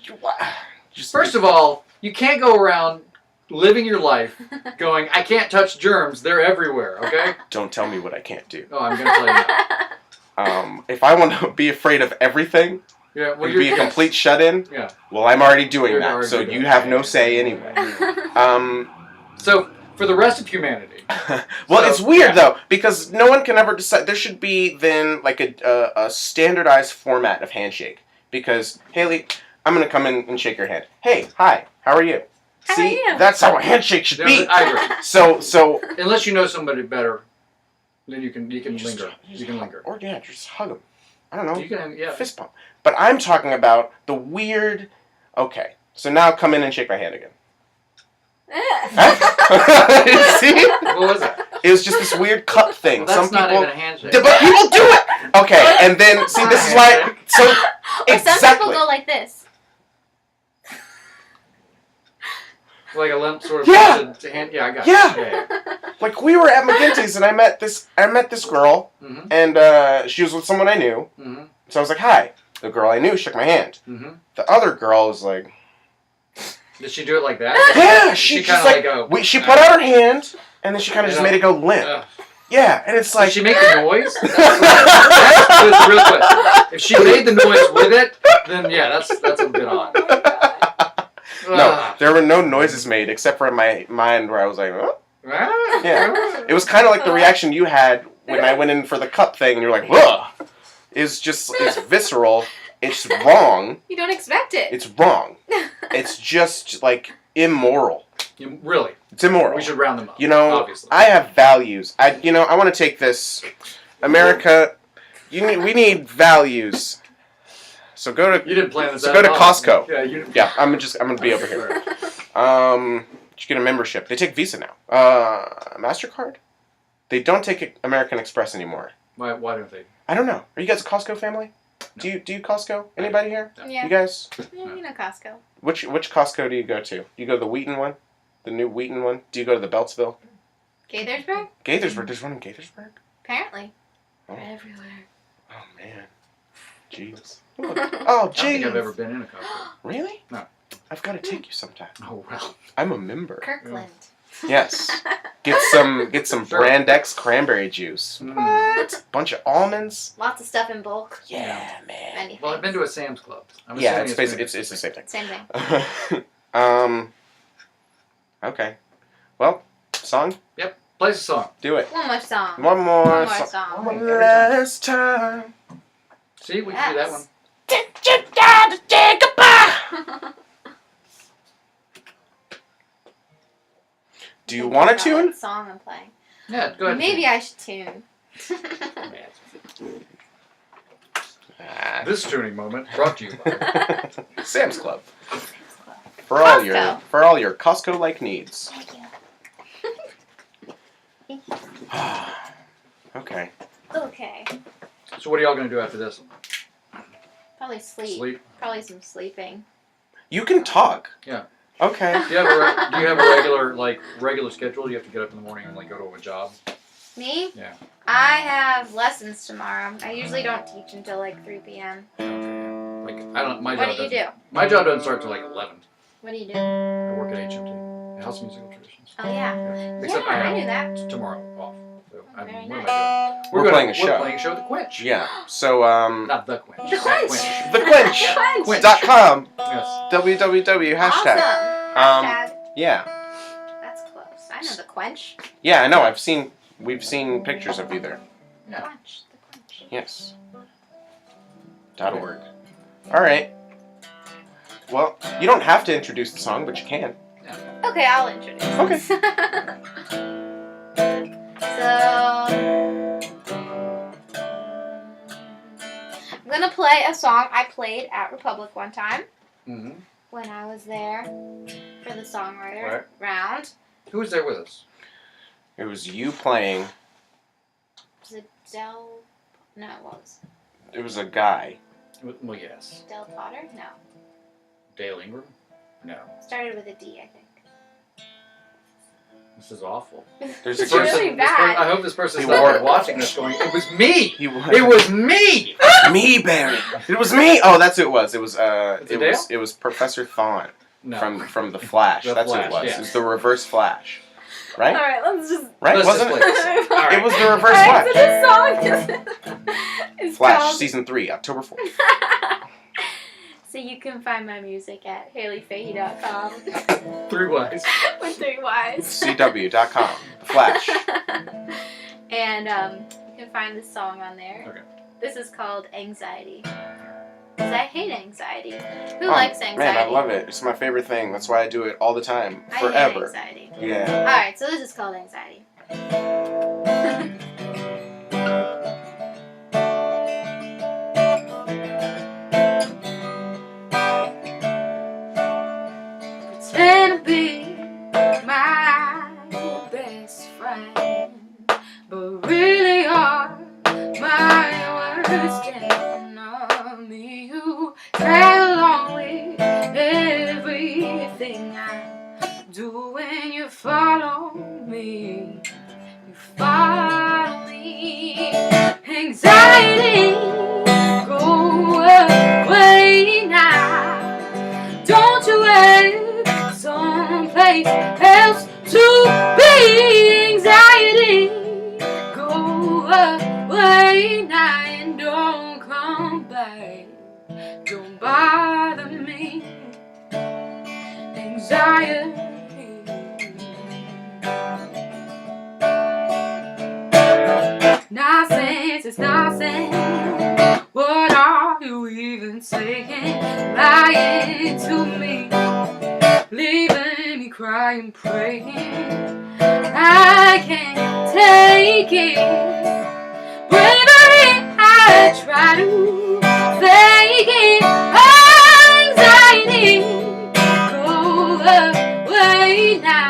First of all, you can't go around living your life going, I can't touch germs. They're everywhere, okay? Don't tell me what I can't do. Oh, I'm going to tell you now. If I want to be afraid of everything Yeah, well, and be a complete shut-in, Yeah. well, I'm already doing You're that. already So doing you that. have no say anyway. So, for the rest of humanity. Well, So, it's weird yeah. though because no one can ever decide. There should be then like a standardized format of handshake. Because Haleyyy, I'm gonna come in and shake your hand. Hey, hi, how are you? How See, are you? that's how a handshake should be. I agree. So Unless you know somebody better, then you can just- linger. You can linger. Or just hug them. I don't know. You can, yeah. Fist bump. But I'm talking about the weird. Okay, so now come in and shake my hand again. See? What was that? It was just this weird cup thing. Well, that's Some not people, even a handshake. but people do it. Okay, and then see, this is why. So Or some exactly. people go like this. Like a limp sort of Yeah. to hand. Yeah, I got Yeah. it. Yeah. Like we were at McGinty's and I met this girl Mm-hmm. and she was with someone I knew. Mm-hmm. So I was like, hi. The girl I knew shook my hand. Mm-hmm. The other girl was like, Did she do it like that? yeah. She She kind just of like she put out her hand and then she kind of just Yeah. made it go limp. Ugh. Yeah, and it's Did like she make the noise? That's the real question. If she made the noise with it, then yeah, that's a bit odd. no, there were no noises made except for in my mind where I was like, oh. Yeah. It was kind of like the reaction you had when I went in for the cup thing, and you're like, ugh. It's visceral. It's wrong. You don't expect it. It's wrong. It's just like immoral. Really? It's immoral. We should round them up. You know, obviously. I have values. I want to take this. America, we need values. So go to. You didn't plan this So out go to at all. Costco. Yeah, I'm gonna be over here. You get a membership. They take Visa now. MasterCard. They don't take American Express anymore. Why don't they? I don't know. Are you guys a Costco family? No. Do you Costco? Anybody here? Yeah. You guys? Yeah, you know Costco. Which Costco do you go to? Do you go to the Wheaton one? The new Wheaton one? Do you go to the Beltsville? Gaithersburg? Gaithersburg. There's one in Gaithersburg? Apparently. Oh. They're everywhere. Oh, man. Jeez. Oh, Oh, I don't think I've jeez. ever been in a Costco. Really? No. I've got to take you sometime. Oh well. I'm a member. Kirkland. Yes. Get some Sure. Brand X cranberry juice. Mm. What? Bunch of almonds? Lots of stuff in bulk. Yeah, man. Many Well, I've been things. to a Sam's Club. I'm Yeah, assuming it's basically been- it's the same thing. Same thing. Okay. Well, song? Play us a song. Do it. One more song. One more One more song. song. One Every time. last time. See, we can do that Yes. one. Did you die to take a bite? Do you want to Think about tune? what song I'm playing. Yeah, go ahead. Maybe I should tune. Ah. This tuning moment brought to you by. Sam's Club. For all Costco. your Costco-like needs. Thank you. Okay. Okay. So what are y'all gonna do after this? Probably sleep. Sleep. Probably some sleeping. You can talk. Yeah. Okay. Do you have a regular schedule? Do you have to get up in the morning and go to a job? Me? Yeah. I have lessons tomorrow. I usually don't teach until 3 p.m. Like I don't. My What job do you doesn't- do? My job doesn't start till 11. What do you do? I work at HMT. House musical traditions. Oh yeah. Except Yeah, I I have knew that. tomorrow off. So Very what nice. am I doing? We're playing a show. We're playing a show at the Quench. Yeah. So Not the Quench. The Quench. thequench.com. Quench. Yes. www hashtag. Awesome. Hashtag. Yeah. That's close. I know the Quench. Yeah, I know. We've seen pictures of you there. Yeah. Quench. The Quench. Yes. .org. All right. Well, you don't have to introduce the song, but you can. Okay, I'll introduce. Okay. So I'm gonna play a song I played at Republic one time Mm-hmm. when I was there for the songwriter Right. round. Who was there with us? It was you playing. Was it Del? No, it was It was a guy. Well, yes. Del Potter. No, Dale Ingram? No. started with a D, I think. This is awful. There's a It's really bad. I hope this person's He not wore it. watching this going, it was me! He was. It was me! me, Barry. It was me. Oh, that's who it was. It was it it was Professor Thawne No. from the Flash. The That's Flash, who it was. yeah. It was the Reverse Flash, right? All right, let's just. Right? Let's Wasn't just it? play this. All right. It was the Reverse All right, Flash. so this song is Flash called. season 3, October 4th. So you can find my music at HayleyFahey.com 3 Ys. with 3 Ys. CW.com. The Flash. And you can find this song on there. Okay. This is called Anxiety. Because I hate anxiety. Who Oh, likes anxiety? Man, I love it. It's my favorite thing. That's why I do it all the time. I hate Forever. anxiety. Yeah. Alright, so this is called Anxiety. Pretend to be my best friend, but really are my worst enemy. You tag along with everything I do when you follow me. You follow me. Anxiety, go away now. Don't you wait someplace else to be. Anxiety, go away now and don't come back. Don't bother me. Anxiety. Nonsense, it's nonsense. What are you even saying? Lying to me, leaving me crying, praying. I can't take it. Bravery, I try to fake it. Anxiety, go away now.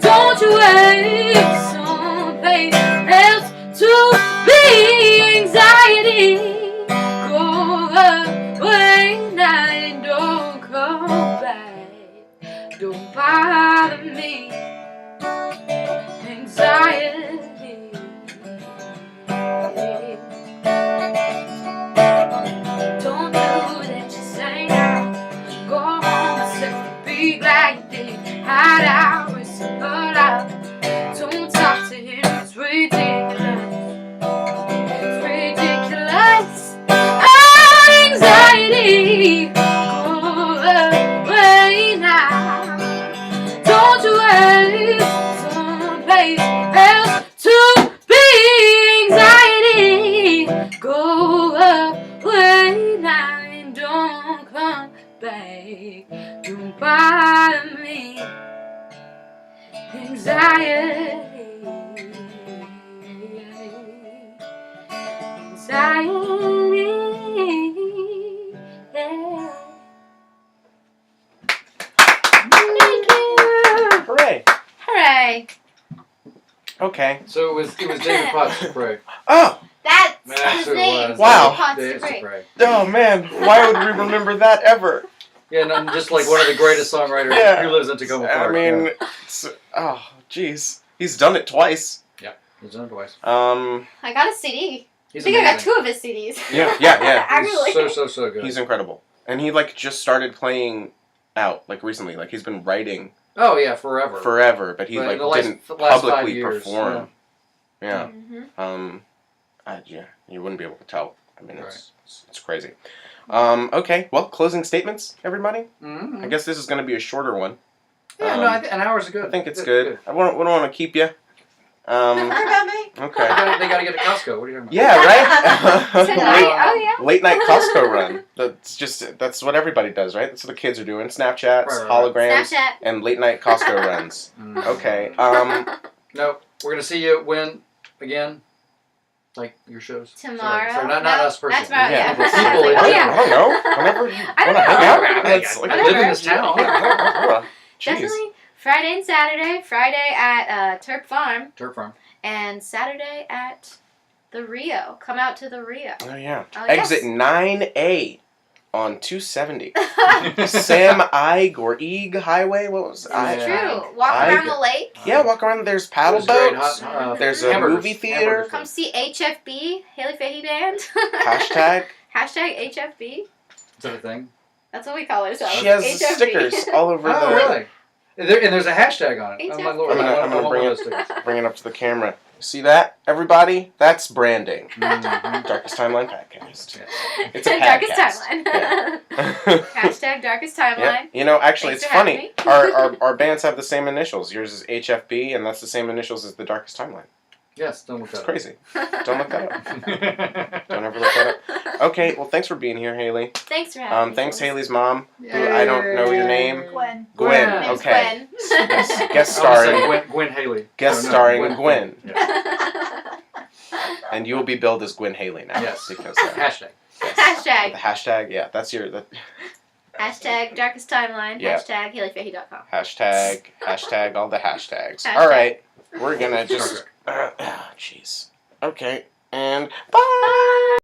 Don't you wait someplace else to be. Anxiety, go away now and don't come back. Don't bother me. Anxiety. Don't do that, just hang out. Go home and set the beat like you did. Hide out with some blood out. Don't talk to him, it's ridiculous. It's ridiculous. Anxiety, go away now. Don't you wait someplace else to be. Anxiety, go away now and don't come back. Don't bother me. Anxiety. Anxiety. Yeah. Thank you. Hooray. Hooray. Okay. So it was David Potts to pray. Oh! That's That's his who it name. was. Wow. Potts David to to Break. pray. Oh, man. Why would we remember that ever? Yeah, and I'm just like one of the greatest songwriters Yeah. who lives in Tacoma I Park. mean, it's, oh, jeez. He's done it twice. yeah, he's done it twice. I got a CD. I He's think I got amazing. 2 of his CDs. Yeah. Actually. He's so good. He's incredible. And he, like, just started playing out, like, recently. Like, he's been writing Oh yeah, forever. forever, but he But like the last- didn't the last 5 publicly years, perform. Yeah. Mm-hmm. Yeah, you wouldn't be able to tell. I mean, Right. it's crazy. Okay, well, closing statements, everybody. Mm-hmm. I guess this is going to be a shorter one. Yeah, no, an hour's good. I think it's good. We don't want to keep you. What about me? Okay. They gotta get to Costco. What are you talking about? Yeah, right. Tonight? Oh, yeah. Late night Costco run. That's what everybody does, right? That's what the kids are doing. Snapchats, Right. holograms, Snapchat. and late night Costco runs. Mm. Okay. No, we're gonna see you when again, like your shows Tomorrow? Sorry, not No, us personally. that's right, yeah. People Exactly. in Oh, I yeah. don't know. Whenever you I don't want to hang out, know. it's like, I live in this town. Jeez. Definitely Friday and Saturday. Friday at Turp Farm, Turf Farm. and Saturday at the Rio. Come out to the Rio. Oh yeah. Oh, Exit yes. 9A on 270. Sam Eig or Eig Highway. What was Yeah. It's I? true. Walk I- around the lake. Yeah, walk around. There's paddle There's great boats. hot, There's a hamburgers. movie theater. Hamburgers. Come see HFB, Hayley Fahey Band. Hashtag. Hashtag HFB. Is that a thing? That's what we call ourselves. She has HFB. stickers all over Oh, the. really? And there's a hashtag on it. Oh my lord! I'm gonna I want bring one it- of those stickers. Bring it up to the camera. See that, everybody? That's branding. Mhm. Darkest Timeline podcast. Yeah. It's a Darkest podcast. Timeline. Hashtag Darkest Timeline. Yeah. You know, actually, Thanks it's for having funny. me. Our bands have the same initials. Yours is HFB, and that's the same initials as the Darkest Timeline. Yes, don't look It's that crazy. Don't look that up. up. Don't ever look that up. Okay, well, thanks for being here, Haley. Thanks for having me. Thanks, Jules. Haley's mom, who I don't know your name. Gwen. Gwen. Gwen. My name's Okay. Gwen. Guest I was starring, saying Gwen Hayley. guest No, starring Gwen. Yes. And you will be billed as Gwen Haley now. Yes. Because Hashtag. Hashtag. the hashtag, yeah, that's your Hashtag Darkest Timeline. Yeah. Hashtag HayleyFahey.com. hashtag all the hashtags. Hashtag. All right, we're gonna just. Jeez. Okay, and bye.